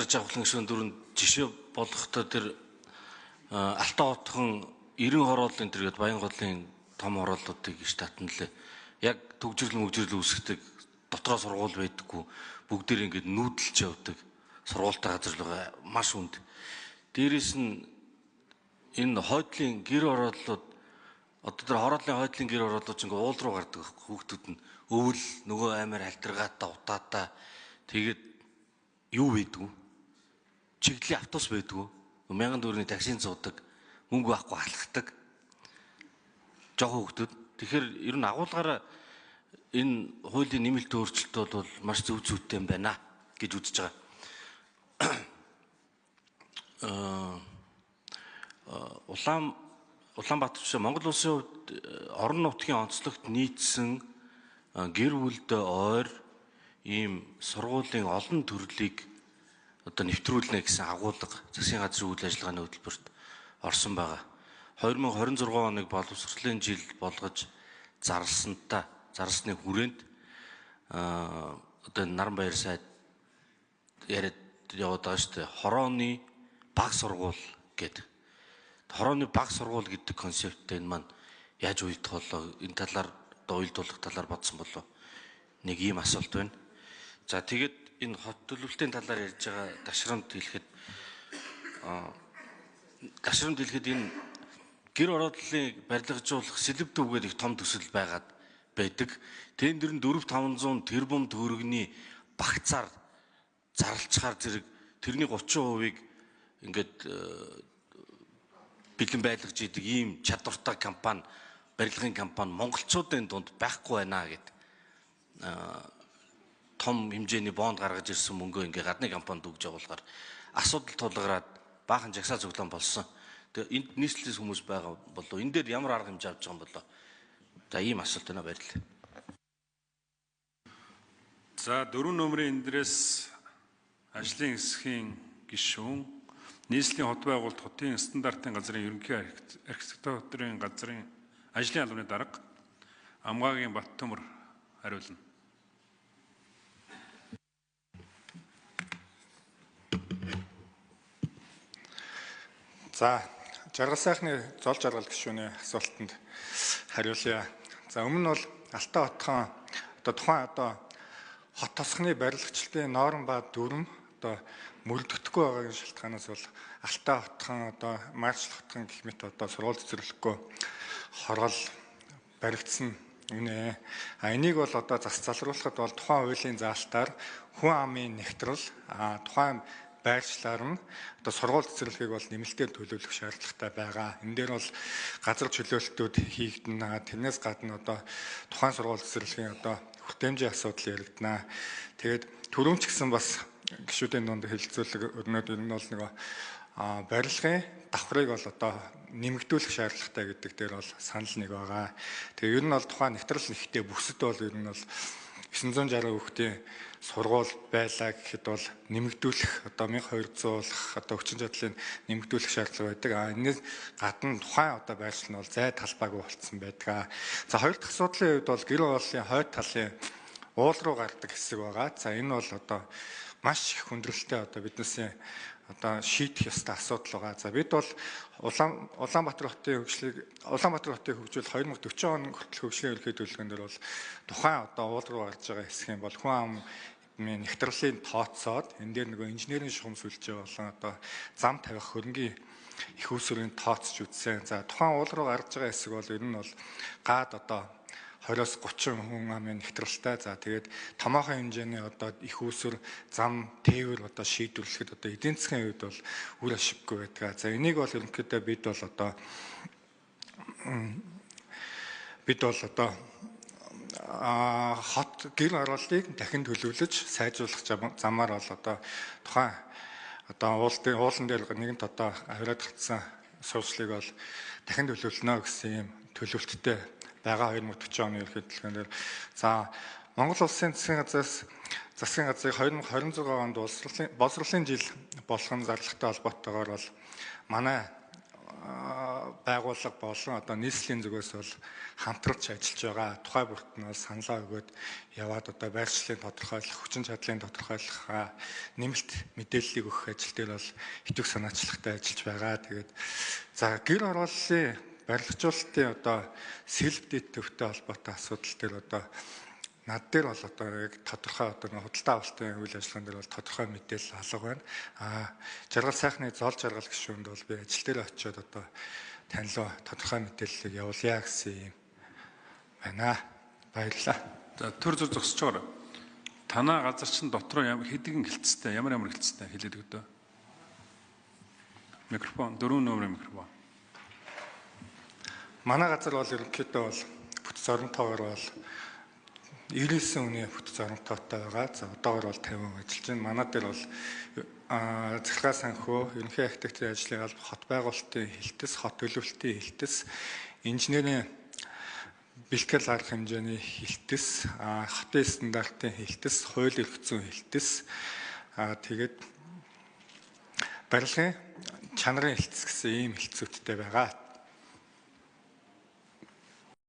Аж авахлын гишүүн дөрөнд жишээ болгохдоо тэр Алтан хотхон 90 хороол энэ төр гээд Баянголын том хорооллуудыг штатн лээ. Яг төгжрөл үүсгдэг, дотроо сургууль байдаггүй, бүгдээр ингээд нүүдэлж явдаг сургуультай газар л байгаа маш үнд. Дээрээс нь энэ хойдлын гэр хорооллууд одоо тэр хорооллын хойдлын гэр хорооллууд ингээ уул руу гардаг хүүхдүүд нь өвөл нөгөө аймаар халтргаатай утаатай тэгээд юу байдгүй чиглэлийн автобус байдгүй 1000 төгрөгийн таксинд суудаг мөнгө байхгүй алхдаг жоохон хүүхдүүд. Тэгэхээр ер нь агуулгаараа энэ хуулийн нэмэлт өөрчлөлтүүд бол маш зөв зүйтэй юм байна гэж үзэж байгаа. Улаанбаатар жишээ Монгол улсын хувьд орон нутгийн онцлогт нийцсэн гэр бүлдээ ойр ийм сургуулийн олон төрлийг одоо нэвтрүүлнэ гэсэн агуулга засгийн газрын үйл ажиллагааны хөтөлбөрт орсон байгаа. 2026 оныг боловсролын жил болгож зарлсны хүрээнд одоо Наранбаяр сайд яриад яваад байгаа шүү дээ. Хорооны баг сургууль гэдэг. Хорооны баг сургууль гэдэг концепттэй энэ маань яаж уйлдах болоо энэ талаар уйлдуулах талаар бодсон болоо нэг ийм асуулт байна. За тэгээд энэ хот төлөвлөлтийн талаар ярьж байгаа ташрамд хэлэхэд энэ гэр ороодлыг барилгажуулах сэлб төвгээд их том төсөл байгаад байдаг. Тэн дэр нь 400-500 тэрбум төгрөгийн багцаар зарлцгаар зэрэг тэрний 30%-ийг ингээд бэлэн байлгаж идэг ийм чадвартай компани, барилгын компани монголчуудын дунд байхгүй байна гэдэг том хэмжээний бонд гаргаж ирсэн мөнгөө ингээ гадны компанид өгж явуулгаар асуудал тулгараад баахан жагсаа цуглаан болсон. Тэгээ энд нийслэлийн хүмүүс байгаа болов энэ дээр ямар арга хэмжээ авч байгаа юм болоо. За ийм асуулт байна баярлалаа. За 4 номерын эндрээс ажлын хэсгийн гишүүн нийслэлийн хот байгуулалт хотын стандартын газрын ерөнхий архитектурын газрын ажлын албаны дарга Амгаагийн Баттөмөр хариулна. За жаргал сайхны зол жаргал гишүүний асуултанд хариулъя. За өмнө нь бол Алтан хотхон тухайн хот тосхны барилгчлалын норм ба дүрм мөрөлдөгдөхгүй байгаагийн шалтгаанаас бол Алтан хотхон Маршал хотхон гэх мэт сургууль цэцэрлэхгүй хоргол баригдсан үнэ. Энийг бол зас залруулахад бол тухайн хуулийн заалтаар хүн амын нэгтрэл тухайн байршлаар нь сургууль цэцэрлэгийг бол нэмэлтээр төлөвлөх шаардлагатай байгаа. Энэ дээр бол газар чөлөөлтүүд хийгдэнэ. Тэрнээс гадна тухайн сургууль цэцэрлэгийн хүртээмжийн асуудал яригдана. Тэгээд түрүүн ч гэсэн бас гишүүдийн дунд хэлэлцүүлэг өрнөд ер нь бол нэг барилгын давхрыг бол нэмэгдүүлэх шаардлагатай гэдэг дээр бол санал нэг байгаа. Тэгээ ер нь бол тухайн нэвтрэл нэгтээ бүсэд бол ер нь бол 960 хүүхдийн сургууль байлаа гэхэд бол нэмэгдүүлэх 1200 болох хүчин чадлыг нэмэгдүүлэх шаардлага байдаг. Энэс гадна тухайн байршил нь бол зай талбайгүй болцсон байдаг. За хоёр дахь асуудлын үед бол гэр ороллын хойд талын уул руу гардаг хэсэг байгаа. За энэ бол маш их хүндрэлтэй биднээс шийдэх ёстой асуудал байгаа. За бид бол Улаанбаатар хотын хөгжил 2040 он хүртэл хөгжлийн ерөнхий төлөвлөгөөн дээр бол тухайн уул руу гарч байгаа хэсгийн бол хүн амын нэгтрэлийн тооцоод энэ дээр инженерийн шугам сүлжээ болон зам тавих хөрөнгийн их усрын тооцож үзсэн. За тухайн уул руу гарч байгаа хэсэг бол ер нь бол гад 20-30 хүн амын нэгтрэлтэй. За тэгээд томоохон хэмжээний их үүсвэр зам тээвэр шийдвэрлэхэд эдийн засгийн хувьд бол үр ашиггүй байдаг. За энийг бол ерөнхийдөө бид бол хот гэр ороллыг дахин төлөвлөж сайжруулах замаар бол тухайн уулан дээр нэгэнт авираад татсан сурвалжлыг бол дахин төлөвлөнө гэсэн юм төлөвлөлттэй байгаа 2040 оны ерөнхий төлөвлөгөөнөөр. За Монгол улсын засгийн газрыг 2026 онд боловсролын жил болгон зарлагтай холбоотойгоор бол манай байгууллага болон одоо нийслэлийн зүгээс бол хамтарч ажиллаж байгаа. Тухай бүрт нь саналаа өгөөд яваад одоо байршлын тодорхойлох, хүчин чадлын тодорхойлох, нэмэлт мэдээллийг өгөх ажил дээр бол идэвх санаачлагтай ажиллаж байгаа. Тэгээд за гэр хорооллын барилгажуулалтын одоо сэлбэдэд төвтэй холбоотой асуудал дээр одоо над дээр бол одоо яг тодорхой одоо худалдаа авалтын үйл ажиллагаан дээр бол тодорхой мэдээлэл алга байна. Жаргал сайхны зол жаргал гишүүнд бол би ажил дээр очиод одоо танилуу тодорхой мэдээллийг явуулъя гэсэн юм байна. Баярлалаа. За төр зөр зогсож байгаа. Танаа газар чинь дотроо хэдийн хилцтэй, ямар хилцтэй хэлээд өгдөө. Микрофон, 4 номерын микрофон. Манай газар бол ерөнхийдөө бол бүтц оронтойгоор бол 99 хүний бүтц оронтойтой байгаа. За одоогор бол 50 ажиллаж байна. Манай дээр бол захиргаа санхүү, ерөнхий архитектурын ажлын алба, хот байгуулалтын хэлтэс, хот төлөвлөлтийн хэлтэс, инженерийн бэлтгэл арга хэмжээний хэлтэс, хотын стандартын хэлтэс, хууль эрх зүйн хэлтэс, тэгээд барилгын чанарын хэлтэс гэсэн ийм хэлтсүүдтэй байгаа.